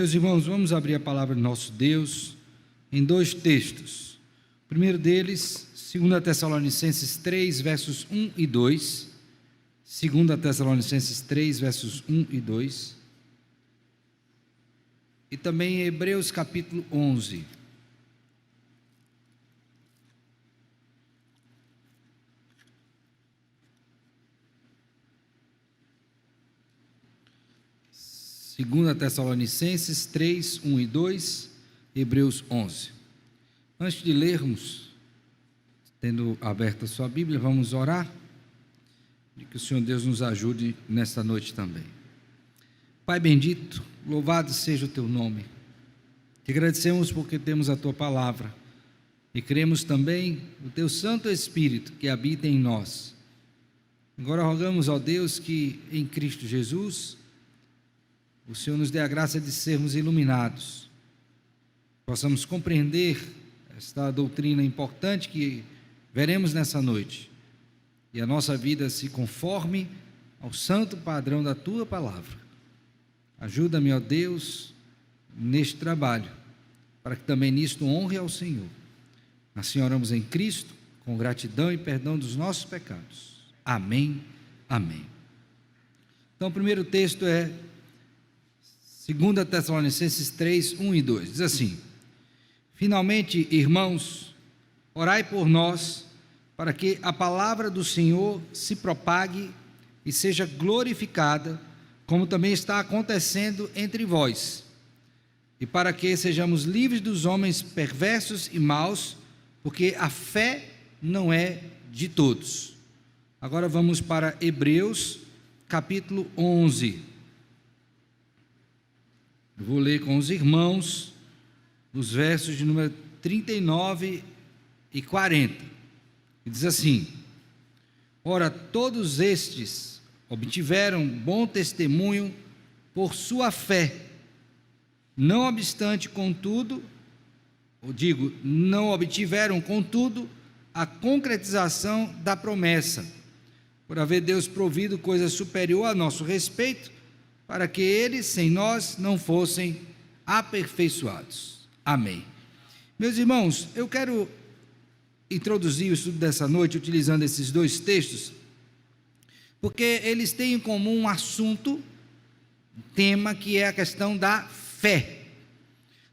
Meus irmãos, vamos abrir a palavra do nosso Deus em dois textos. O primeiro deles, 2 Tessalonicenses 3, versos 1 e 2. 2 Tessalonicenses 3, versos 1 e 2. E também em Hebreus capítulo 11. Segunda Tessalonicenses 3, 1 e 2, Hebreus 11. Antes de lermos, tendo aberta a sua Bíblia, vamos orar, e que o Senhor Deus nos ajude nesta noite também. Pai bendito, louvado seja o teu nome. Te agradecemos porque temos a tua palavra e cremos também no teu Santo Espírito que habita em nós. Agora rogamos ao Deus que em Cristo Jesus o Senhor nos dê a graça de sermos iluminados, possamos compreender esta doutrina importante que veremos nessa noite, e a nossa vida se conforme ao santo padrão da tua palavra. Ajuda-me, ó Deus, neste trabalho, para que também nisto honre ao Senhor. Assim oramos em Cristo, com gratidão e perdão dos nossos pecados. Amém, amém. Então o primeiro texto é 2 Tessalonicenses 3, 1 e 2, diz assim: Finalmente, irmãos, orai por nós, para que a palavra do Senhor se propague e seja glorificada, como também está acontecendo entre vós, e para que sejamos livres dos homens perversos e maus, porque a fé não é de todos. Agora vamos para Hebreus, capítulo 11. Eu vou ler com os irmãos os versos de número 39 e 40. E diz assim: Ora, todos estes obtiveram bom testemunho por sua fé, não obstante, contudo, não obtiveram, contudo, a concretização da promessa, por haver Deus provido coisa superior a nosso respeito, para que eles, sem nós, não fossem aperfeiçoados. Amém. Meus irmãos, eu quero introduzir o estudo dessa noite utilizando esses dois textos, porque eles têm em comum um assunto, um tema, que é a questão da fé.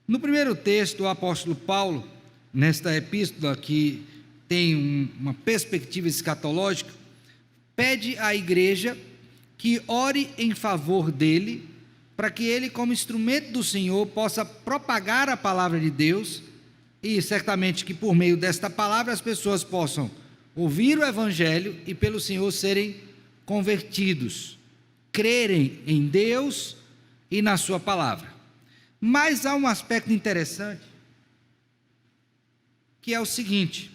No primeiro texto, o apóstolo Paulo, nesta epístola que tem uma perspectiva escatológica, pede à igreja que ore em favor dele, para que ele, como instrumento do Senhor, possa propagar a palavra de Deus, e certamente que por meio desta palavra as pessoas possam ouvir o Evangelho e pelo Senhor serem convertidos, crerem em Deus e na sua palavra. Mas há um aspecto interessante, que é o seguinte: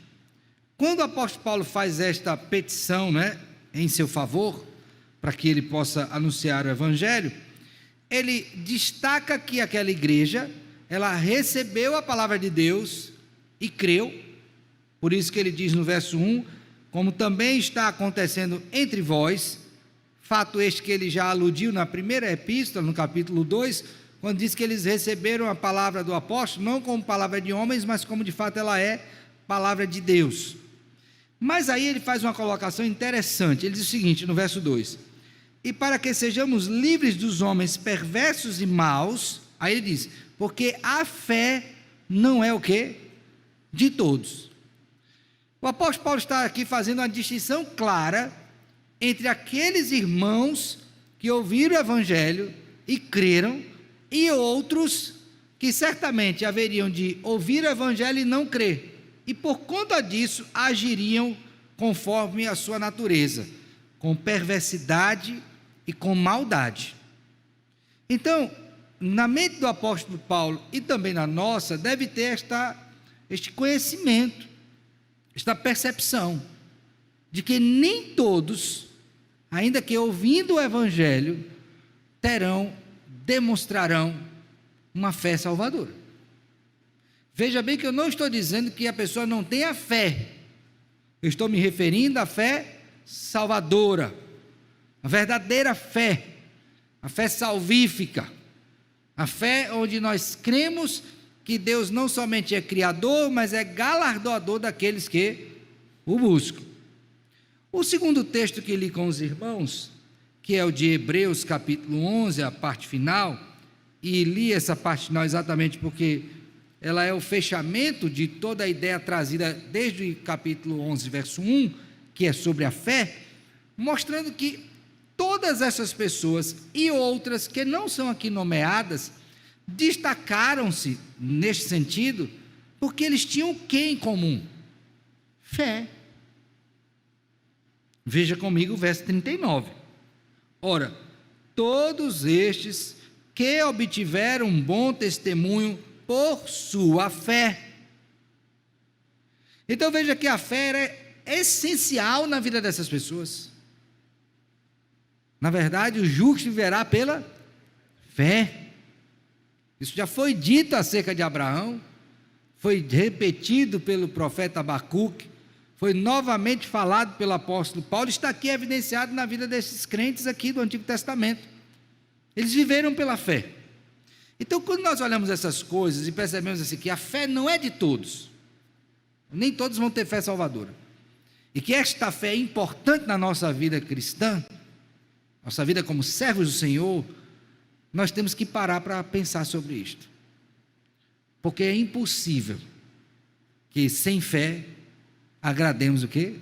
quando o apóstolo Paulo faz esta petição, em seu favor, para que ele possa anunciar o Evangelho, ele destaca que aquela igreja, ela recebeu a palavra de Deus e creu. Por isso que ele diz no verso 1, como também está acontecendo entre vós, fato este que ele já aludiu na primeira epístola, no capítulo 2, quando diz que eles receberam a palavra do apóstolo, não como palavra de homens, mas como de fato ela é palavra de Deus. Mas aí ele faz uma colocação interessante, ele diz o seguinte no verso 2, e para que sejamos livres dos homens perversos e maus, aí ele diz, porque a fé não é o quê? De todos. O apóstolo Paulo está aqui fazendo uma distinção clara entre aqueles irmãos que ouviram o Evangelho e creram, e outros que certamente haveriam de ouvir o Evangelho e não crer, e por conta disso agiriam conforme a sua natureza, com perversidade e com maldade. Então, na mente do apóstolo Paulo e também na nossa, deve ter este conhecimento, esta percepção, de que nem todos, ainda que ouvindo o Evangelho, demonstrarão uma fé salvadora. Veja bem que eu não estou dizendo que a pessoa não tenha fé, eu estou me referindo à fé salvadora, a verdadeira fé, a fé salvífica, A fé onde nós cremos que Deus não somente é criador, mas é galardoador daqueles que o buscam. O segundo texto que li com os irmãos, que é o de Hebreus capítulo 11, a parte final, e li essa parte final exatamente porque ela é o fechamento de toda a ideia trazida desde o capítulo 11, verso 1, que é sobre a fé, mostrando que todas essas pessoas e outras que não são aqui nomeadas, destacaram-se neste sentido, porque eles tinham o que em comum? Fé. Veja comigo o verso 39. Ora, todos estes que obtiveram um bom testemunho por sua fé. Então veja que a fé é essencial na vida dessas pessoas. Na verdade, o justo viverá pela fé. Isso já foi dito acerca de Abraão, foi repetido pelo profeta Abacuque, foi novamente falado pelo apóstolo Paulo, está aqui evidenciado na vida desses crentes aqui do Antigo Testamento. Eles viveram pela fé. Então, quando nós olhamos essas coisas e percebemos assim, que a fé não é de todos, nem todos vão ter fé salvadora, e que esta fé é importante na nossa vida cristã, nossa vida como servos do Senhor, nós temos que parar para pensar sobre isto, porque é impossível que sem fé agrademos o quê?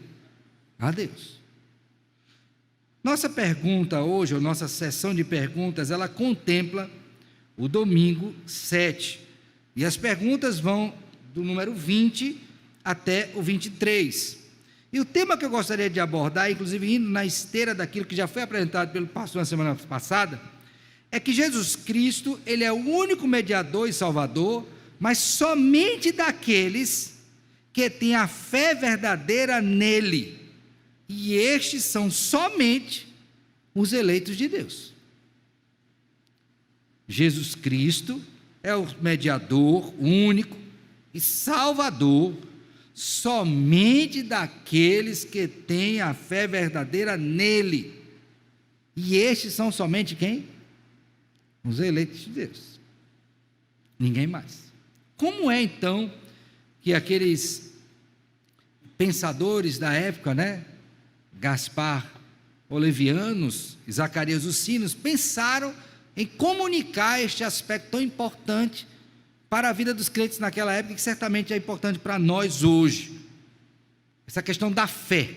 A Deus. Nossa pergunta hoje, ou nossa sessão de perguntas, ela contempla o domingo 7, e as perguntas vão do número 20 até o 23, e o tema que eu gostaria de abordar, inclusive indo na esteira daquilo que já foi apresentado pelo pastor na semana passada, é que Jesus Cristo, ele é o único mediador e salvador, mas somente daqueles que têm a fé verdadeira nele, e estes são somente os eleitos de Deus. Jesus Cristo é o mediador único e salvador somente daqueles que têm a fé verdadeira nele, e estes são somente quem? Os eleitos de Deus, ninguém mais. Como é então que aqueles pensadores da época, Gaspar Olevianos e Zacarias os Sinos, pensaram em comunicar este aspecto tão importante para a vida dos crentes naquela época, que certamente é importante para nós hoje, essa questão da fé?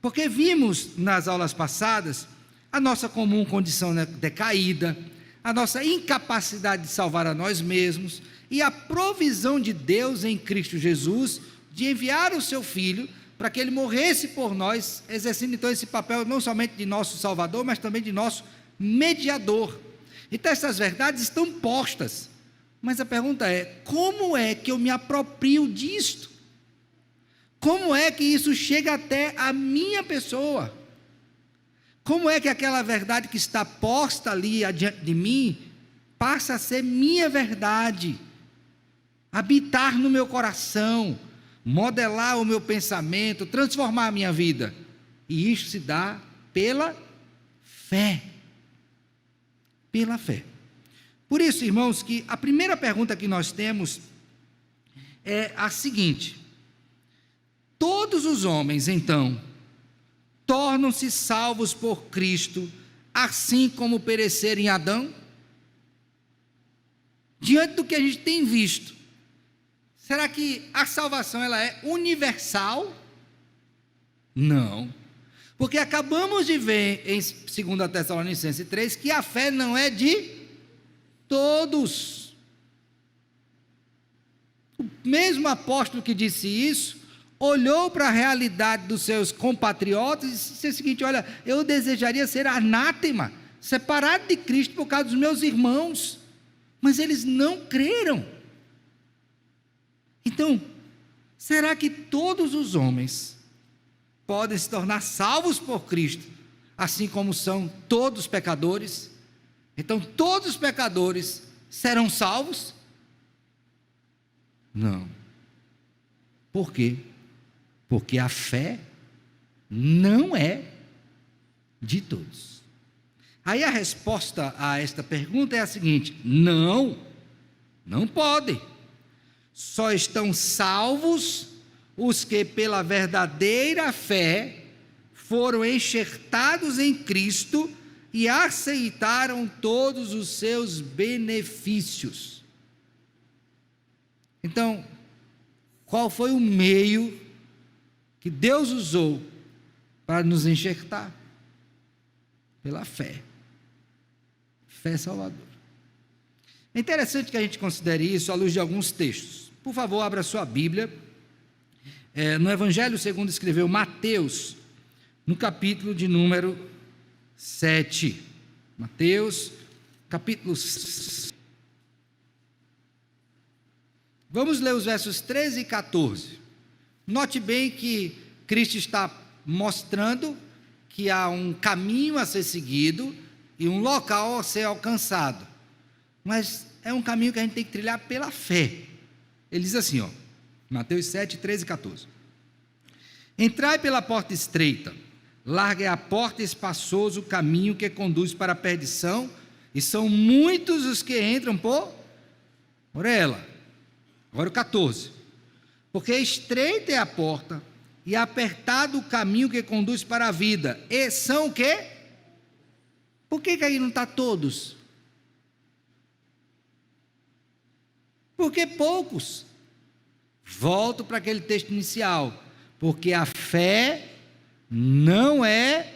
Porque vimos nas aulas passadas a nossa comum condição decaída, a nossa incapacidade de salvar a nós mesmos, e a provisão de Deus em Cristo Jesus, de enviar o seu Filho, para que ele morresse por nós, exercendo então esse papel não somente de nosso Salvador, mas também de nosso mediador. Então essas verdades estão postas, mas a pergunta é, como é que eu me aproprio disto? Como é que isso chega até a minha pessoa? Como é que aquela verdade que está posta ali adiante de mim, passa a ser minha verdade, habitar no meu coração, modelar o meu pensamento, transformar a minha vida? E isso se dá pela fé. Pela fé. Por isso, irmãos, que a primeira pergunta que nós temos é a seguinte: todos os homens, então, tornam-se salvos por Cristo, assim como pereceram em Adão? Diante do que a gente tem visto, será que a salvação ela é universal? Não, porque acabamos de ver em 2 Tessalonicenses 3 que a fé não é de todos. O mesmo apóstolo que disse isso olhou para a realidade dos seus compatriotas e disse o seguinte: olha, eu desejaria ser anátema, separado de Cristo por causa dos meus irmãos, mas eles não creram. Então, será que todos os homens podem se tornar salvos por Cristo, assim como são todos pecadores? Então todos os pecadores serão salvos? Não. Por quê? Porque a fé não é de todos. Aí a resposta a esta pergunta é a seguinte: não, não podem. Só estão salvos os que pela verdadeira fé foram enxertados em Cristo e aceitaram todos os seus benefícios. Então, qual foi o meio que Deus usou para nos enxertar? Pela fé. Fé salvadora. É interessante que a gente considere isso à luz de alguns textos. Por favor, abra sua Bíblia. No Evangelho segundo escreveu Mateus, no capítulo de número 7. Mateus, capítulo 7. Vamos ler os versos 13 e 14. Note bem que Cristo está mostrando que há um caminho a ser seguido e um local a ser alcançado. Mas é um caminho que a gente tem que trilhar pela fé. Ele diz assim, Mateus 7, 13 e 14. Entrai pela porta estreita, larga é a porta e espaçoso o caminho que conduz para a perdição, e são muitos os que entram por ela. Agora o 14. Porque estreita é a porta e apertado o caminho que conduz para a vida. E são o quê? Por que aí não está todos? Porque poucos. Volto para aquele texto inicial. Porque a fé não é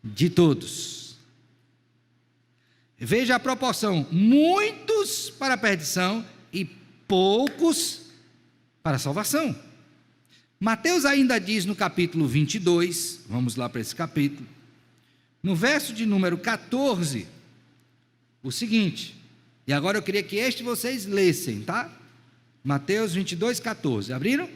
de todos. Veja a proporção: muitos para a perdição e poucos para a salvação. Mateus ainda diz no capítulo 22, vamos lá para esse capítulo, no verso de número 14, o seguinte, e agora eu queria que vocês lessem, tá? Mateus 22, 14, abriram?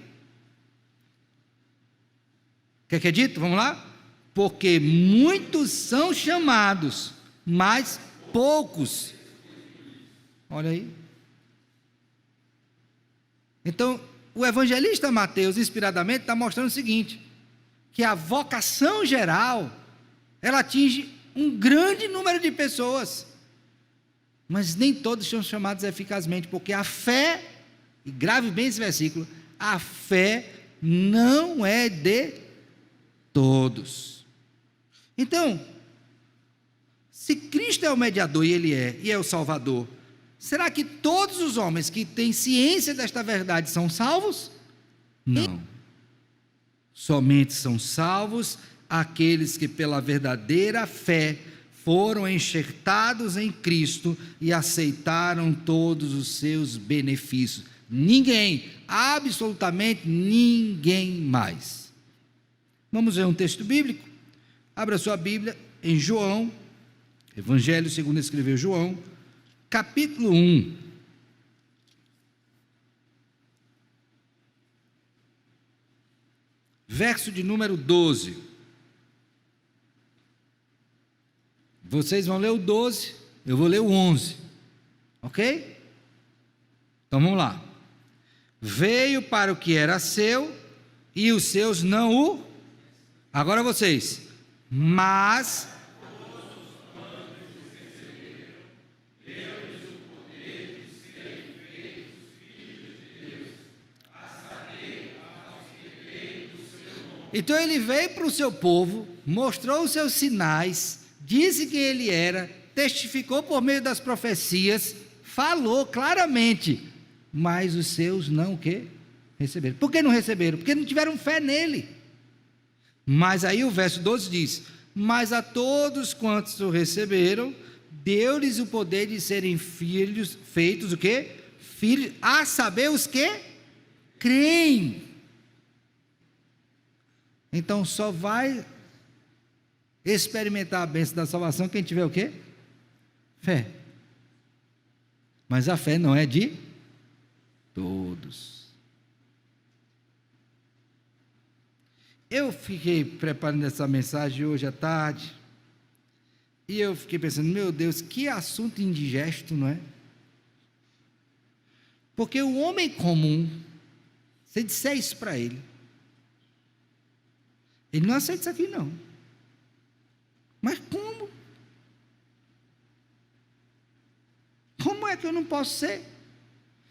O que é dito? Vamos lá? Porque muitos são chamados, mas poucos. Olha aí. Então, o evangelista Mateus, inspiradamente, está mostrando o seguinte, que a vocação geral, ela atinge um grande número de pessoas, mas nem todos são chamados eficazmente, porque a fé, e grave bem esse versículo, a fé não é de todos. Então, se Cristo é o mediador, e é o Salvador, será que todos os homens que têm ciência desta verdade são salvos? Não. Somente são salvos aqueles que pela verdadeira fé foram enxertados em Cristo e aceitaram todos os seus benefícios. Ninguém, absolutamente ninguém mais. Vamos ver um texto bíblico? Abra sua Bíblia em João, Evangelho segundo escreveu João, capítulo 1. Verso de número 12. Vocês vão ler o 12, eu vou ler o 11. Ok? Então vamos lá. Veio para o que era seu, e os seus não o... Agora vocês. Mas... Então ele veio para o seu povo, mostrou os seus sinais, disse quem ele era, testificou por meio das profecias, falou claramente, mas os seus não o quê? Receberam. Por que não receberam? Porque não tiveram fé nele. Mas aí o verso 12 diz: mas a todos quantos o receberam, deu-lhes o poder de serem filhos, feitos o quê? Filhos, a saber os que creem. Então só vai experimentar a bênção da salvação quem tiver o quê? Fé. Mas a fé não é de todos. Eu fiquei preparando essa mensagem hoje à tarde, e eu fiquei pensando, meu Deus, que assunto indigesto, não é? Porque o homem comum, se disser isso para ele não aceita isso aqui não. Mas como? Como é que eu não posso ser?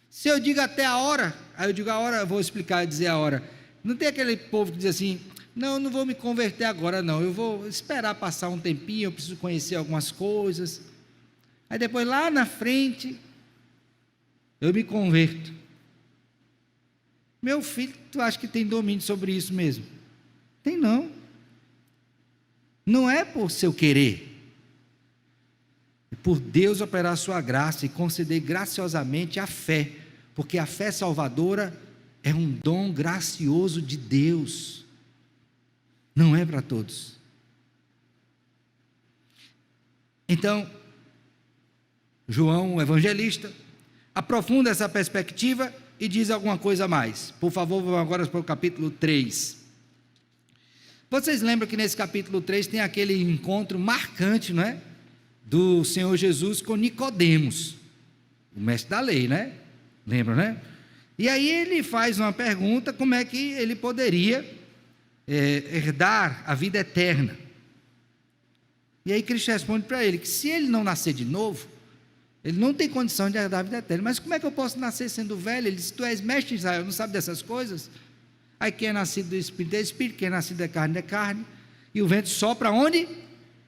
Se eu digo até a hora, aí eu digo a hora, eu vou explicar e dizer a hora. Não tem aquele povo que diz assim, não, eu não vou me converter agora não, eu vou esperar passar um tempinho, eu preciso conhecer algumas coisas. Aí depois lá na frente, eu me converto. Meu filho, tu acha que tem domínio sobre isso mesmo? Tem não. Não é por seu querer. É por Deus operar a sua graça e conceder graciosamente a fé. Porque a fé salvadora é um dom gracioso de Deus. Não é para todos. Então, João, o evangelista, aprofunda essa perspectiva e diz alguma coisa a mais. Por favor, vamos agora para o capítulo 3. Vocês lembram que nesse capítulo 3 tem aquele encontro marcante, não é? Do Senhor Jesus com Nicodemos, o mestre da lei, né? Lembram, né? E aí ele faz uma pergunta, como é que ele poderia herdar a vida eterna? E aí Cristo responde para ele, que se ele não nascer de novo, ele não tem condição de herdar a vida eterna. Mas como é que eu posso nascer sendo velho? Ele disse, tu és mestre de Israel, não sabe dessas coisas? Aí quem é nascido do Espírito é Espírito, quem é nascido da carne é carne, e o vento sopra onde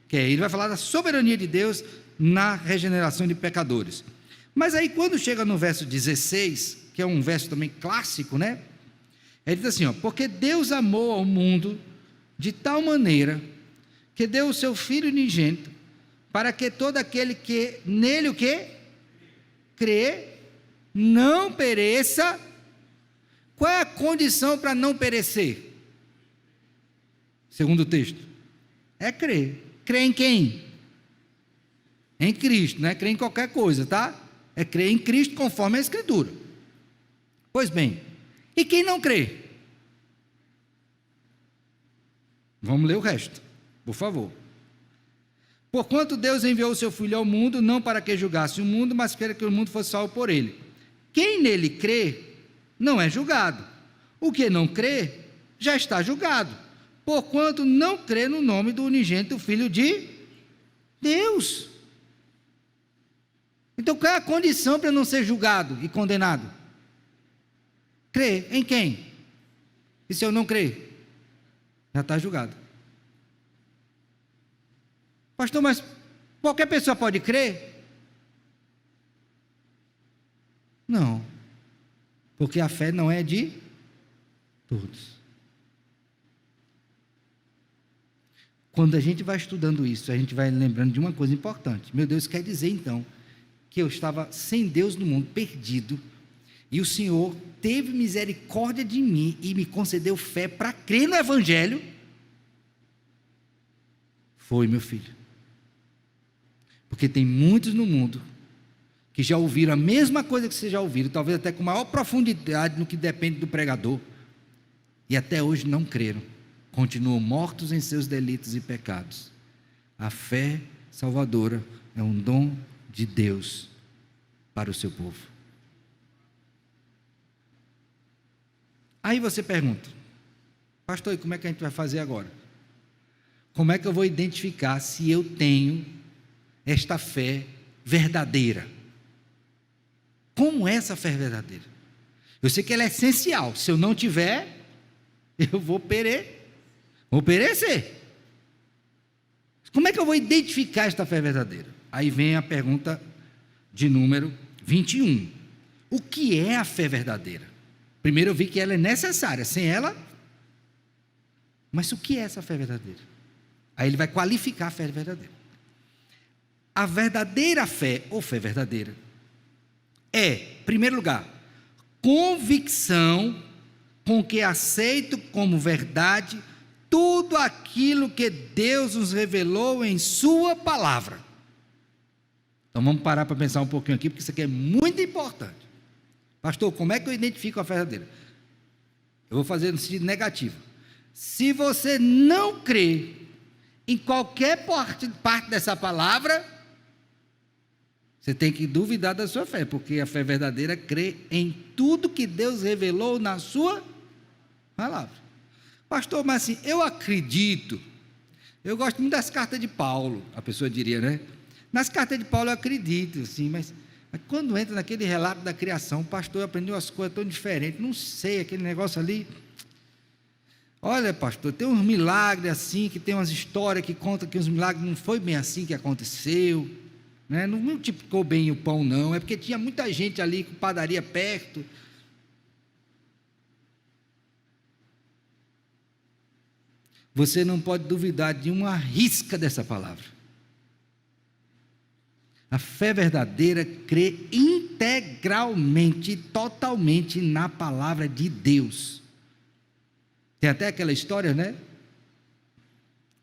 quer. Ele vai falar da soberania de Deus na regeneração de pecadores. Mas aí quando chega no verso 16, que é um verso também clássico, né? Ele diz assim, ó, porque Deus amou ao mundo de tal maneira, que deu o seu Filho unigênito, para que todo aquele que nele o quê? Crê, não pereça. Qual é a condição para não perecer? Segundo o texto, é crer. Crer em quem? Em Cristo, não é crer em qualquer coisa, tá? É crer em Cristo conforme a Escritura. Pois bem, e quem não crê? Vamos ler o resto, por favor. Porquanto Deus enviou o seu Filho ao mundo, não para que julgasse o mundo, mas para que o mundo fosse salvo por ele. Quem nele crê, não é julgado. O que não crê, já está julgado, porquanto não crê no nome do unigênito Filho de Deus. Então qual é a condição para não ser julgado e condenado? Crer em quem? E se eu não crer, já está julgado. Pastor, mas qualquer pessoa pode crer? Não, porque a fé não é de todos. Quando a gente vai estudando isso, a gente vai lembrando de uma coisa importante. Meu Deus, quer dizer então que eu estava sem Deus no mundo, perdido, e o Senhor teve misericórdia de mim e me concedeu fé para crer no Evangelho? Foi, meu filho. Porque tem muitos no mundo que já ouviram a mesma coisa que vocês já ouviram, talvez até com maior profundidade no que depende do pregador, e até hoje não creram, continuam mortos em seus delitos e pecados. A fé salvadora é um dom de Deus para o seu povo. Aí você pergunta, pastor, e como é que a gente vai fazer agora? Como é que eu vou identificar se eu tenho esta fé verdadeira? Como é essa fé verdadeira? Eu sei que ela é essencial. Se eu não tiver, eu vou perecer. Como é que eu vou identificar esta fé verdadeira? Aí vem a pergunta de número 21. O que é a fé verdadeira? Primeiro eu vi que ela é necessária. Sem ela, mas o que é essa fé verdadeira? Aí ele vai qualificar a fé verdadeira. A verdadeira fé, ou fé verdadeira, é, em primeiro lugar, convicção com que aceito como verdade tudo aquilo que Deus nos revelou em sua palavra. Então vamos parar para pensar um pouquinho aqui, porque isso aqui é muito importante. Pastor, como é que eu identifico a fé verdadeira? Eu vou fazer no sentido negativo. Se você não crê em qualquer parte dessa palavra, você tem que duvidar da sua fé, porque a fé verdadeira crê em tudo que Deus revelou na sua palavra. Pastor, mas assim, eu acredito, eu gosto muito das cartas de Paulo, a pessoa diria, né? Nas cartas de Paulo eu acredito, assim, mas Mas quando entra naquele relato da criação, o pastor aprendeu as coisas tão diferentes, não sei, aquele negócio ali. Olha, pastor, tem uns milagres assim, que tem umas histórias que contam que os milagres não foi bem assim que aconteceu, né? Não multiplicou bem o pão não, é porque tinha muita gente ali com padaria perto. Você não pode duvidar de uma risca dessa palavra. A fé verdadeira crê integralmente, totalmente na palavra de Deus. Tem até aquela história, né?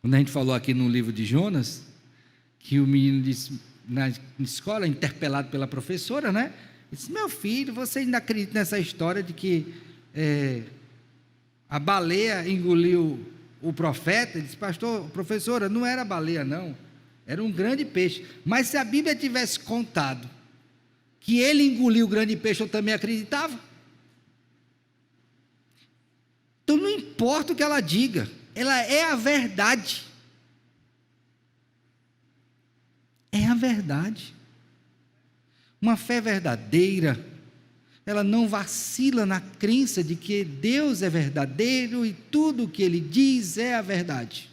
Quando a gente falou aqui no livro de Jonas, que o menino disse, na escola, interpelado pela professora, né? Disse: meu filho, você ainda acredita nessa história de que a baleia engoliu o profeta? Ele disse: pastor, professora, não era baleia não, era um grande peixe. Mas se a Bíblia tivesse contado que ele engoliu o grande peixe, eu também acreditava. Então não importa o que ela diga, ela é a verdade. É a verdade. Uma fé verdadeira, ela não vacila na crença de que Deus é verdadeiro e tudo o que Ele diz é a verdade.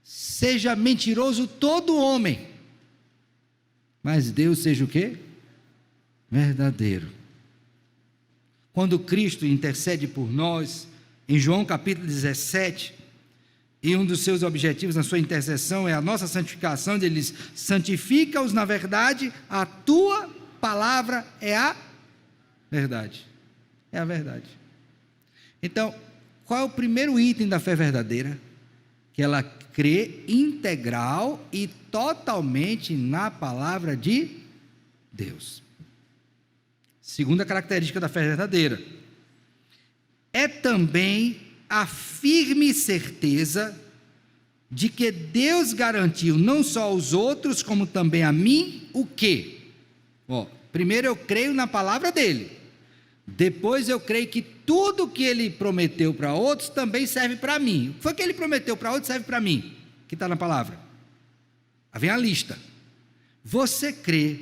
Seja mentiroso todo homem, mas Deus seja o quê? Verdadeiro. Quando Cristo intercede por nós, em João capítulo 17, e um dos seus objetivos na sua intercessão é a nossa santificação, ele diz: santifica-os na verdade, a tua palavra é a verdade. É a verdade. Então, qual é o primeiro item da fé verdadeira? Que ela crê integral e totalmente na palavra de Deus. Segunda característica da fé verdadeira é também a firme certeza de que Deus garantiu não só aos outros, como também a mim, o quê? Primeiro eu creio na palavra dele, depois eu creio que tudo que ele prometeu para outros também serve para mim. O que foi que ele prometeu para outros serve para mim, que está na palavra. Aí vem a lista. Você crê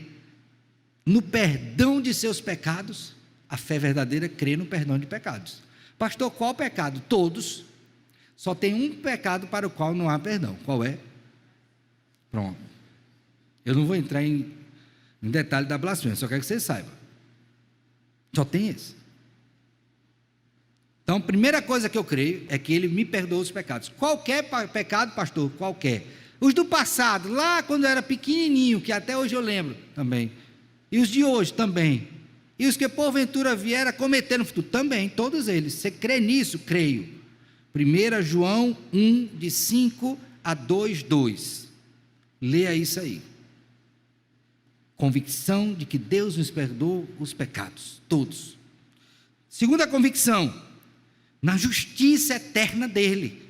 no perdão de seus pecados? A fé verdadeira crê no perdão de pecados. Pastor, qual pecado? Todos. Só tem um pecado para o qual não há perdão. Qual é? Pronto. Eu não vou entrar em detalhe da blasfêmia, só quero que você saiba. Só tem esse. Então, a primeira coisa que eu creio é que ele me perdoa os pecados. Qualquer pecado, pastor, qualquer. Os do passado, lá quando eu era pequenininho, que até hoje eu lembro também. E os de hoje também. E os que porventura vieram a cometer no futuro também, todos eles. Você crê nisso? Creio. 1 João 1, de 5 a 2, 2. Leia isso aí. Convicção de que Deus nos perdoa os pecados, todos. Segunda convicção, na justiça eterna dele,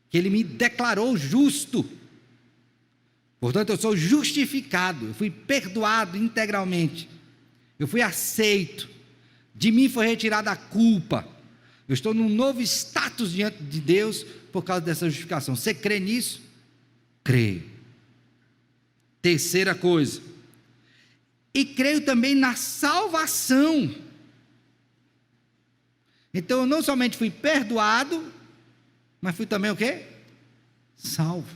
que ele me declarou justo. Portanto, eu sou justificado, eu fui perdoado integralmente, eu fui aceito, de mim foi retirada a culpa, eu estou num novo status diante de Deus por causa dessa justificação. Você crê nisso? Creio. Terceira coisa, e creio também na salvação. Então eu não somente fui perdoado, mas fui também o quê? Salvo.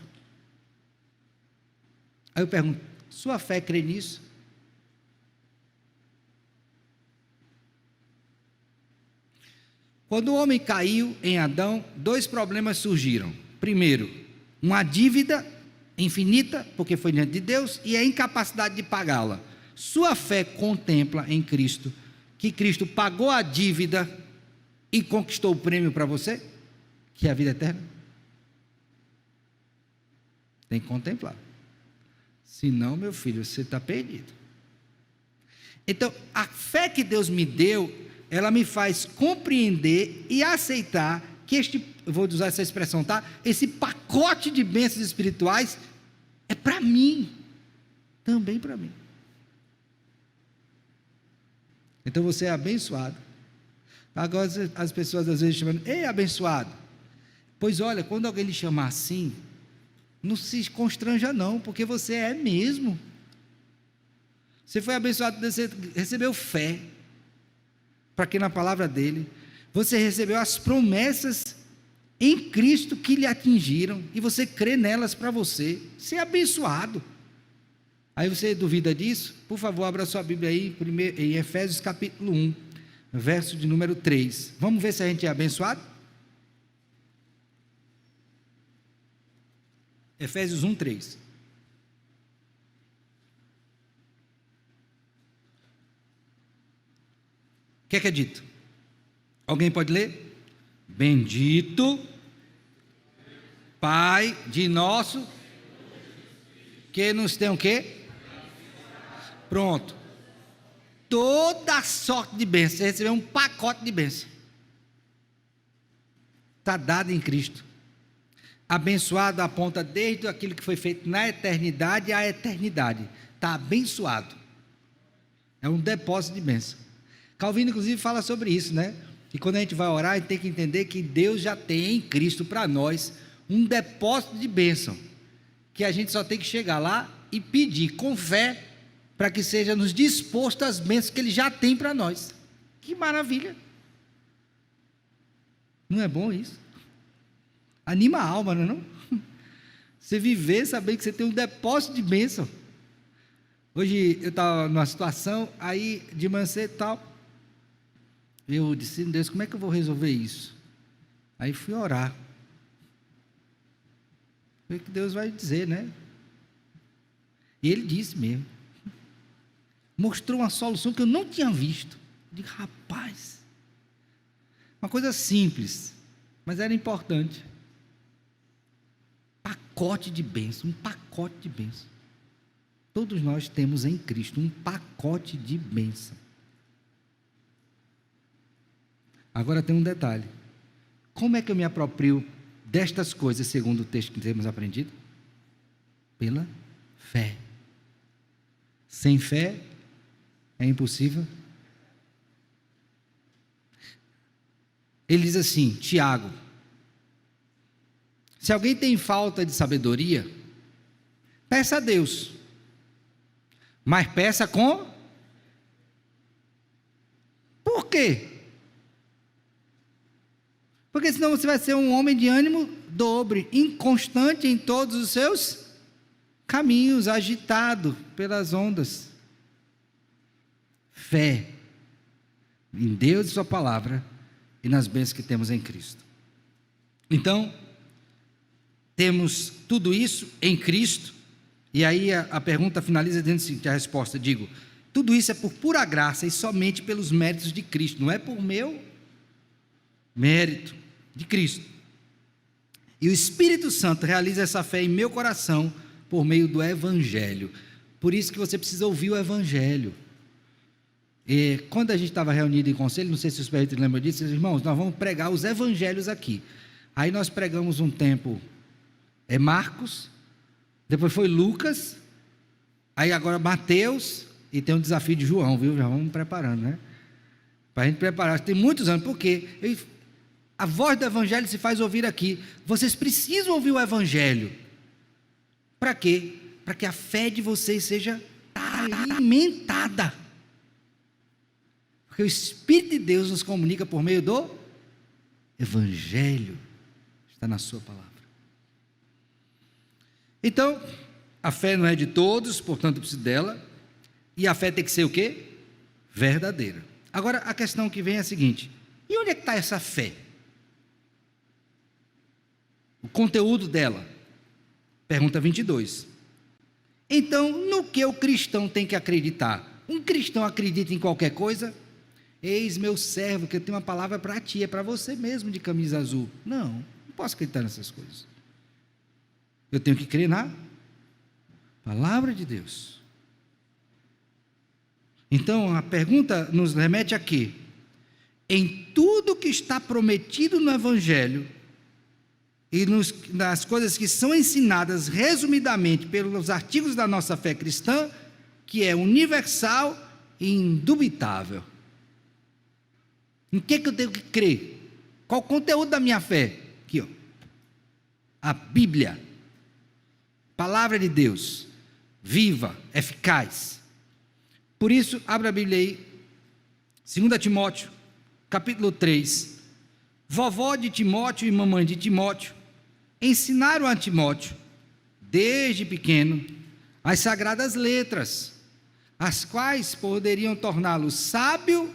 Aí eu pergunto: sua fé crê nisso? Quando o homem caiu em Adão, dois problemas surgiram. Primeiro, uma dívida infinita, porque foi diante de Deus, e a incapacidade de pagá-la. Sua fé contempla em Cristo, que Cristo pagou a dívida e conquistou o prêmio para você, que é a vida eterna? Tem que contemplar. Senão, meu filho, você está perdido. Então, a fé que Deus me deu, ela me faz compreender e aceitar que eu vou usar essa expressão, tá? Esse pacote de bênçãos espirituais é para mim, também para mim. Então você é abençoado. Agora as pessoas às vezes chamam: ei, abençoado. Pois olha, quando alguém lhe chamar assim, não se constranja não, porque você é mesmo. Você foi abençoado, você recebeu fé, para que na palavra dele, você recebeu as promessas em Cristo que lhe atingiram, e você crê nelas para você ser abençoado. Aí você duvida disso? Por favor, abra sua Bíblia aí, em Efésios capítulo 1, verso de número 3. Vamos ver se a gente é abençoado? Efésios 1, 3. O que é dito? Alguém pode ler? Bendito Pai de nosso, que nos tem o quê? Pronto. Toda sorte de bênção. Você recebeu um pacote de bênção. Está dado em Cristo. Abençoado aponta desde aquilo que foi feito na eternidade à eternidade. Está abençoado. É um depósito de bênção. Calvino, inclusive, fala sobre isso, né? E quando a gente vai orar, a gente tem que entender que Deus já tem em Cristo para nós um depósito de bênção, que a gente só tem que chegar lá e pedir com fé, para que seja nos disposto às bênçãos que Ele já tem para nós. Que maravilha! Não é bom isso? Anima a alma, não é não? Você viver sabendo que você tem um depósito de bênção. Hoje eu estava numa situação, aí de manhã cedo e tal, eu disse, Deus, como é que eu vou resolver isso? Aí fui orar. Foi o que Deus vai dizer, né? E Ele disse mesmo. Mostrou uma solução que eu não tinha visto. Eu digo, rapaz, uma coisa simples, mas era importante. Pacote de bênção, um pacote de bênção. Todos nós temos em Cristo um pacote de bênção. Agora tem um detalhe. Como é que eu me aproprio destas coisas, segundo o texto que temos aprendido? Pela fé. Sem fé é impossível. Ele diz assim, Tiago, se alguém tem falta de sabedoria, peça a Deus, mas peça com... Por quê? Porque senão você vai ser um homem de ânimo dobre, inconstante em todos os seus caminhos, agitado pelas ondas. Fé em Deus e sua palavra e nas bênçãos que temos em Cristo. Então, temos tudo isso em Cristo, e aí a pergunta finaliza dizendo o seguinte, a resposta, digo, tudo isso é por pura graça e somente pelos méritos de Cristo, não é por meu mérito, de Cristo. E o Espírito Santo realiza essa fé em meu coração por meio do Evangelho. Por isso que você precisa ouvir o Evangelho. E quando a gente estava reunido em conselho, não sei se os presbíteros lembram disso, irmãos, nós vamos pregar os Evangelhos aqui. Aí nós pregamos um tempo Marcos, depois foi Lucas, aí agora Mateus, e tem um desafio de João, viu? Já vamos preparando, né? Para a gente preparar, tem muitos anos, porque a voz do Evangelho se faz ouvir aqui. Vocês precisam ouvir o Evangelho. Para quê? Para que a fé de vocês seja alimentada. Porque o Espírito de Deus nos comunica por meio do Evangelho. Está na sua palavra. Então, a fé não é de todos, portanto eu preciso dela. E a fé tem que ser o quê? Verdadeira. Agora, a questão que vem é a seguinte: e onde é que está essa fé? O conteúdo dela. Pergunta 22. Então, no que o cristão tem que acreditar? Um cristão acredita em qualquer coisa? Eis meu servo, que eu tenho uma palavra para ti, é para você mesmo de camisa azul. Não posso acreditar nessas coisas. Eu tenho que crer na palavra de Deus. Então, a pergunta nos remete a quê? Em tudo que está prometido no Evangelho, e nas coisas que são ensinadas resumidamente pelos artigos da nossa fé cristã, que é universal e indubitável. Em que eu tenho que crer? Qual o conteúdo da minha fé? Aqui, ó. A Bíblia, palavra de Deus, viva, eficaz. Por isso, abra a Bíblia aí, 2 Timóteo, capítulo 3. Vovó de Timóteo e mamãe de Timóteo ensinaram a Timóteo, desde pequeno, as sagradas letras, as quais poderiam torná-lo sábio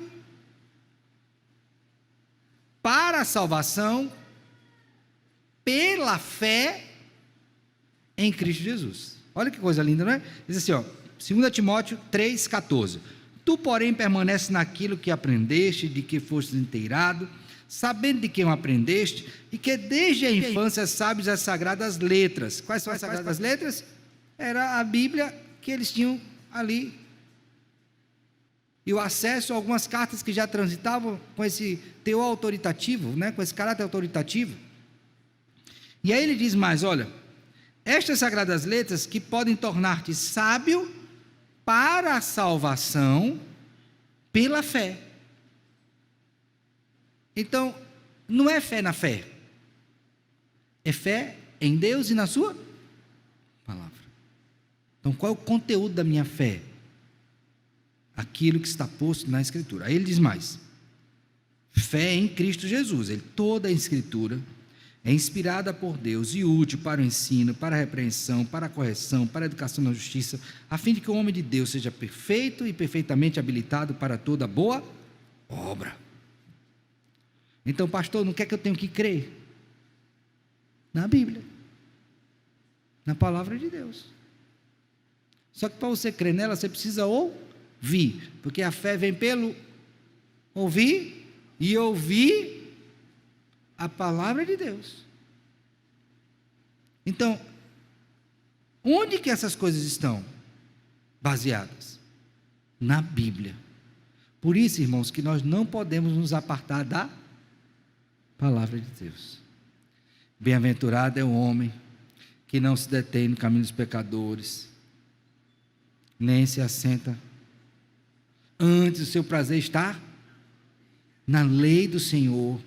para a salvação pela fé em Cristo Jesus. Olha que coisa linda, não é? Diz assim, 2 Timóteo 3,14. Tu, porém, permanece naquilo que aprendeste, de que fostes inteirado, sabendo de quem o aprendeste, e que desde a infância sabes as sagradas letras. Quais são as sagradas letras? Era a Bíblia que eles tinham ali, e o acesso a algumas cartas que já transitavam com esse teor autoritativo, né? Com esse caráter autoritativo. E aí ele diz mais, olha, estas sagradas letras que podem tornar-te sábio para a salvação pela fé. Então, não é fé na fé, é fé em Deus e na sua palavra. Então, qual é o conteúdo da minha fé? Aquilo que está posto na Escritura. Aí ele diz mais, fé em Cristo Jesus. Toda a Escritura é inspirada por Deus e útil para o ensino, para a repreensão, para a correção, para a educação na justiça, a fim de que o homem de Deus seja perfeito e perfeitamente habilitado para toda boa obra. Então, pastor, no que é que eu tenho que crer? Na Bíblia, na palavra de Deus. Só que para você crer nela, você precisa ouvir, porque a fé vem pelo ouvir e ouvir a palavra de Deus. Então, onde que essas coisas estão baseadas? Na Bíblia. Por isso, irmãos, que nós não podemos nos apartar da palavra de Deus. Bem-aventurado é o homem que não se detém no caminho dos pecadores, nem se assenta. Antes o seu prazer está na lei do Senhor,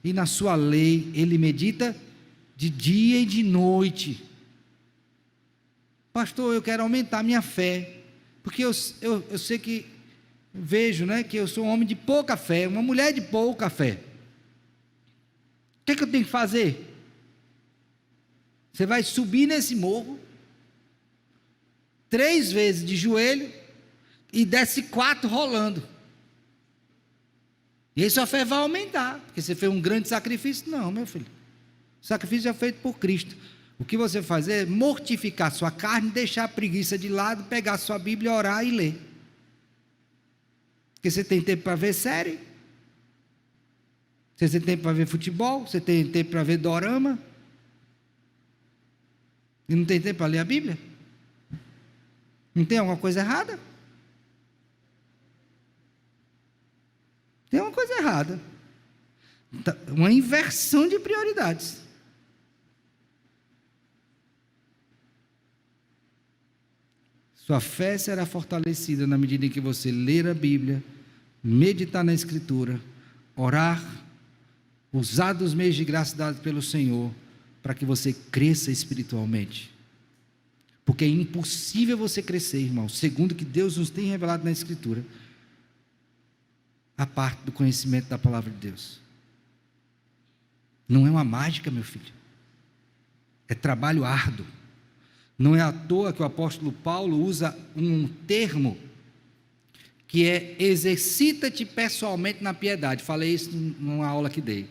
e na sua lei ele medita de dia e de noite. Pastor, eu quero aumentar minha fé, porque eu sei que, vejo, né, que eu sou um homem de pouca fé, uma mulher de pouca fé. O que é que eu tenho que fazer? Você vai subir nesse morro 3 vezes de joelho e desce 4 rolando. E aí sua fé vai aumentar, porque você fez um grande sacrifício. Não, meu filho, o sacrifício é feito por Cristo. O que você faz é mortificar sua carne, deixar a preguiça de lado, pegar sua Bíblia, orar e ler. Porque você tem tempo para ver série, você tem tempo para ver futebol, você tem tempo para ver dorama, e não tem tempo para ler a Bíblia? Não tem alguma coisa errada? Tem uma coisa errada. Uma inversão de prioridades. Sua fé será fortalecida na medida em que você ler a Bíblia, meditar na Escritura, orar, usar dos meios de graça dados pelo Senhor, para que você cresça espiritualmente. Porque é impossível você crescer, irmão, segundo o que Deus nos tem revelado na Escritura, a parte do conhecimento da palavra de Deus. Não é uma mágica, meu filho. É trabalho árduo. Não é à toa que o apóstolo Paulo usa um termo que é exercita-te pessoalmente na piedade. Falei isso numa aula que dei.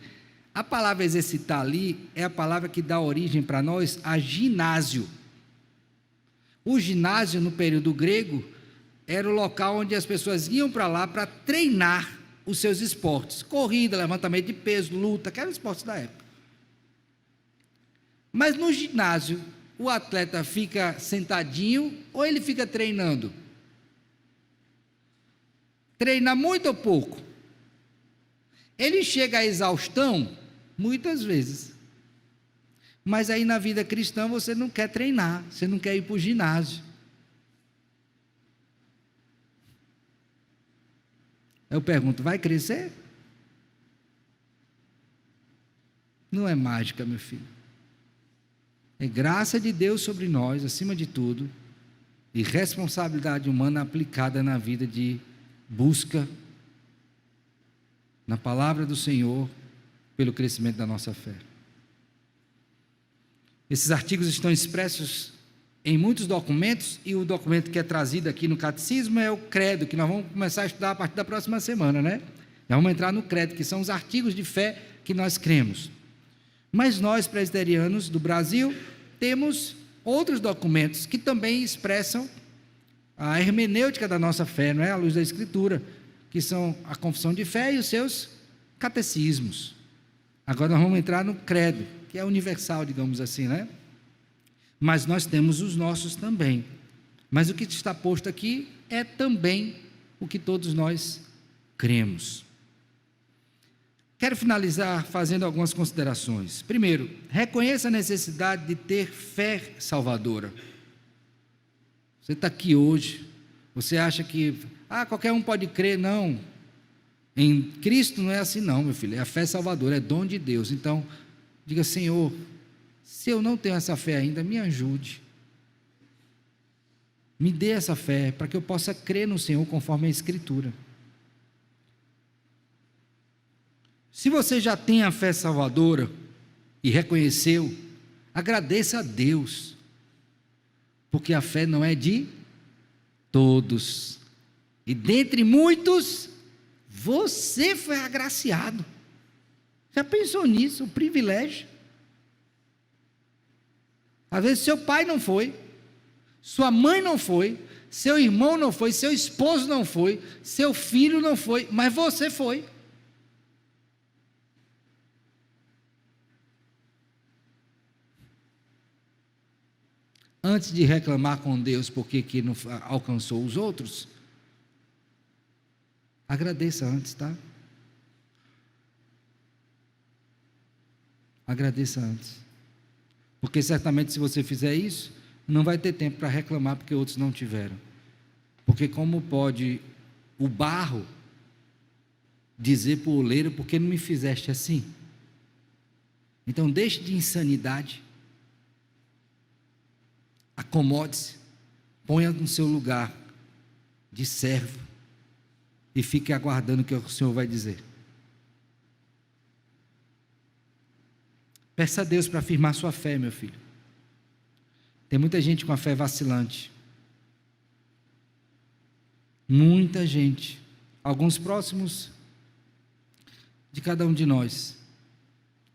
A palavra exercitar ali é a palavra que dá origem para nós a ginásio. O ginásio, no período grego, era o local onde as pessoas iam para lá para treinar os seus esportes. Corrida, levantamento de peso, luta, que eram os esportes da época. Mas no ginásio, o atleta fica sentadinho ou ele fica treinando? Treina muito ou pouco? Ele chega à exaustão? Muitas vezes. Mas aí na vida cristã você não quer treinar, você não quer ir para o ginásio. Eu pergunto, vai crescer? Não é mágica, meu filho. É graça de Deus sobre nós, acima de tudo, e responsabilidade humana aplicada na vida de busca na palavra do Senhor pelo crescimento da nossa fé. Esses artigos estão expressos em muitos documentos, e o documento que é trazido aqui no catecismo é o credo, que nós vamos começar a estudar a partir da próxima semana, né? Nós vamos entrar no credo, que são os artigos de fé que nós cremos. Mas nós, presbiterianos do Brasil, temos outros documentos que também expressam a hermenêutica da nossa fé, não é? À luz da Escritura, que são a confissão de fé e os seus catecismos. Agora nós vamos entrar no credo, que é universal, digamos assim, né? Mas nós temos os nossos também. Mas o que está posto aqui é também o que todos nós cremos. Quero finalizar fazendo algumas considerações. Primeiro, reconheça a necessidade de ter fé salvadora. Você está aqui hoje, você acha que qualquer um pode crer? Não. Em Cristo não é assim não, meu filho. É a fé salvadora, é dom de Deus. Então, diga: Senhor, se eu não tenho essa fé ainda, me ajude. Me dê essa fé para que eu possa crer no Senhor conforme a Escritura. Se você já tem a fé salvadora e reconheceu, agradeça a Deus, porque a fé não é de todos, e dentre muitos, você foi agraciado. Já pensou nisso? O privilégio. Às vezes seu pai não foi, sua mãe não foi, seu irmão não foi, seu esposo não foi, seu filho não foi, mas você foi. Antes de reclamar com Deus porque que não alcançou os outros, agradeça antes, tá? Agradeça antes. Porque certamente se você fizer isso, não vai ter tempo para reclamar porque outros não tiveram. Porque como pode o barro dizer para o oleiro: por que não me fizeste assim? Então deixe de insanidade. Acomode-se, ponha no seu lugar de servo e fique aguardando o que o Senhor vai dizer. Peça a Deus para afirmar sua fé, meu filho. Tem muita gente com a fé vacilante. Muita gente. Alguns próximos de cada um de nós.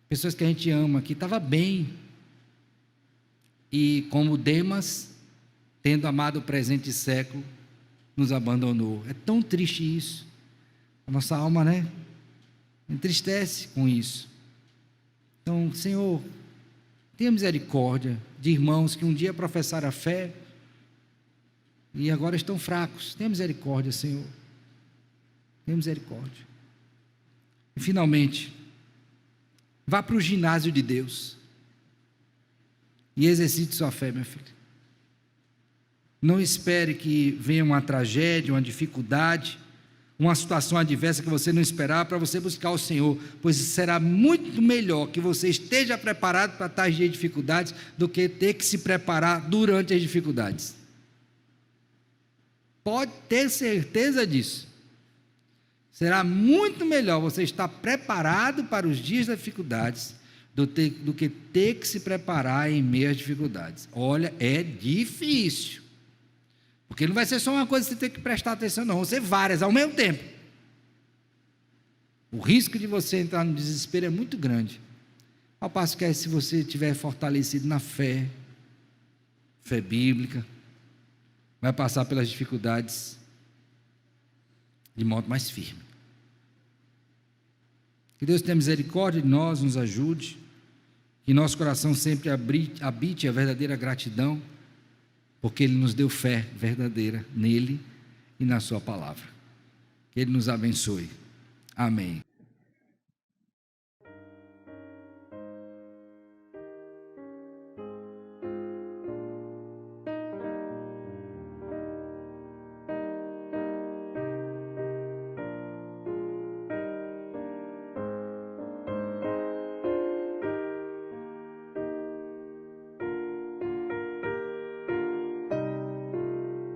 Pessoas que a gente ama, que estava bem. E como Demas, tendo amado o presente século, nos abandonou. É tão triste isso. A nossa alma, né? Entristece com isso. Então, Senhor, tenha misericórdia de irmãos que um dia professaram a fé e agora estão fracos. Tenha misericórdia, Senhor. Tenha misericórdia. E finalmente, vá para o ginásio de Deus e exercite sua fé, meu filho. Não espere que venha uma tragédia, uma dificuldade, uma situação adversa que você não esperar para você buscar o Senhor, pois será muito melhor que você esteja preparado para tais dias de dificuldades do que ter que se preparar durante as dificuldades. Pode ter certeza disso. Será muito melhor você estar preparado para os dias das dificuldades do que ter que se preparar em meio às dificuldades. Olha, é difícil. Porque não vai ser só uma coisa que você tem que prestar atenção, não. Vão ser várias ao mesmo tempo. O risco de você entrar no desespero é muito grande. Ao passo que se você estiver fortalecido na fé, fé bíblica, vai passar pelas dificuldades de modo mais firme. Que Deus tenha misericórdia de nós, nos ajude, que nosso coração sempre habite a verdadeira gratidão, porque Ele nos deu fé verdadeira nele e na sua palavra. Que Ele nos abençoe. Amém.